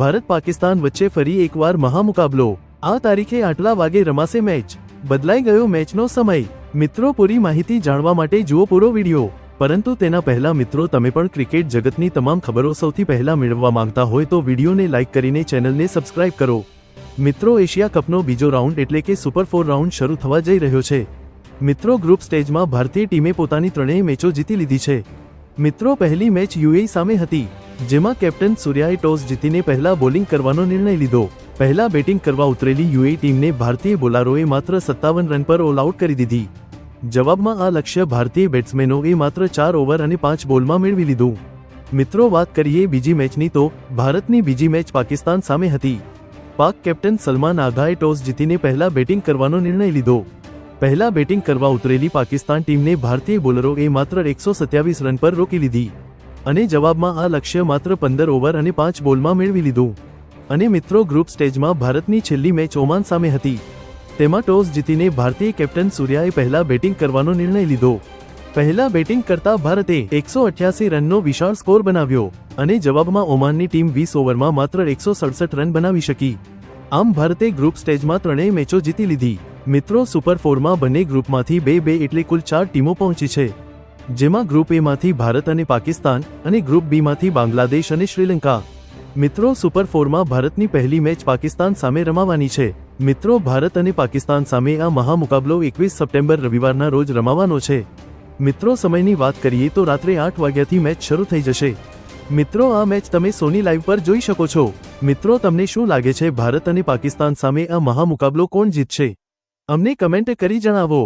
ભારત પાકિસ્તાન વચ્ચે ફરી એકવાર મહામુકાબલો। આ તારીખે આટલા વાગે રમાશે મેચ। બદલાઈ ગયો મેચનો સમય। મિત્રો, પૂરી માહિતી જાણવા માટે જુઓ પૂરો વિડિયો। પરંતુ તેના પહેલા મિત્રો, તમે પણ ક્રિકેટ જગતની તમામ ખબરો સૌથી પહેલા મેળવવા માંગતા હોય તો વિડિયોને લાઇક કરીને ચેનલને સબસ્ક્રાઇબ કરો। મિત્રો, એશિયા કપનો બીજો રાઉન્ડ એટલે કે સુપર 4 રાઉન્ડ શરૂ થવા જઈ રહ્યો છે। મિત્રો, ગ્રુપ સ્ટેજમાં ભારતીય ટીમે પોતાની ત્રણેય મેચો જીતી લીધી છે। મિત્રો, પહેલી મેચ યુએઈ સામે હતી, જેમાં કેપ્ટન સૂર્યાએ ટોસ જીતીને પહેલા બોલિંગ કરવાનો નિર્ણય લીધો। પહેલા બેટિંગ કરવા ઉતરેલી યુએઈ ટીમને ભારતીય બોલરોએ માત્ર 57 રન પર ઓલ આઉટ કરી દીધી। જવાબમાં આ લક્ષ્ય ભારતીય બેટ્સમેનોએ માત્ર 4 ઓવર અને 5 બોલમાં મેળવી લીધું। મિત્રો, વાત કરીએ બીજી મેચની તો ભારતની બીજી મેચ પાકિસ્તાન સામે હતી। પાક કેપ્ટન સલમાન આગાએ ટોસ જીતીને પહેલા બેટિંગ કરવાનો નિર્ણય લીધો। પહેલા બેટિંગ કરવા ઉતરેલી પાકિસ્તાન ટીમને ભારતીય બોલરોએ માત્ર 127 રન પર રોકી લીધી અને જવાબમાં આ લક્ષ્ય માત્ર 15 ઓવર અને 5 બોલમાં મેળવી લીધું। અને મિત્રો, ગ્રુપ સ્ટેજમાં ભારતની છેલ્લી મેચ ઓમાન સામે હતી। તેમાં ટોસ જીતીને ભારતીય કેપ્ટન સૂર્યાએ પહેલા બેટિંગ કરવાનો નિર્ણય લીધો। પહેલા બેટિંગ કરતા ભારતે 188 રનનો વિશાળ સ્કોર બનાવ્યો અને જવાબમાં ઓમાનની ટીમ 20 ઓવરમાં માત્ર 167 રન બનાવી શકી। આમ ભારતે ગ્રુપ સ્ટેજમાં ત્રણેય મેચો જીતી લીધી। મિત્રો, સુપર 4માં બંને ગ્રુપમાંથી 2-2 એટલે કુલ 4 ટીમો પહોંચી છે, જેમાં ગ્રુપ એ માંથી ભારત અને પાકિસ્તાન અને ગ્રુપ બી માંથી બાંગ્લાદેશ અને શ્રીલંકા। મિત્રો, સુપર 4માં ભારતની પહેલી મેચ પાકિસ્તાન સામે રમાવાની છે। મિત્રો, ભારત અને પાકિસ્તાન સામે આ મહામુકાબલો 21 સપ્ટેમ્બર રવિવારના રોજ રમાવાનો છે। મિત્રો, સમયની વાત કરીએ તો રાત્રે 8 વાગ્યાથી મેચ શરૂ થઈ જશે। મિત્રો, આ મેચ તમે સોની લાઈવ પર જોઈ શકો છો। મિત્રો, તમને શું લાગે છે, ભારત અને પાકિસ્તાન સામે આ મહામુકાબલો કોણ જીતશે? અમને કમેન્ટ કરી જણાવો।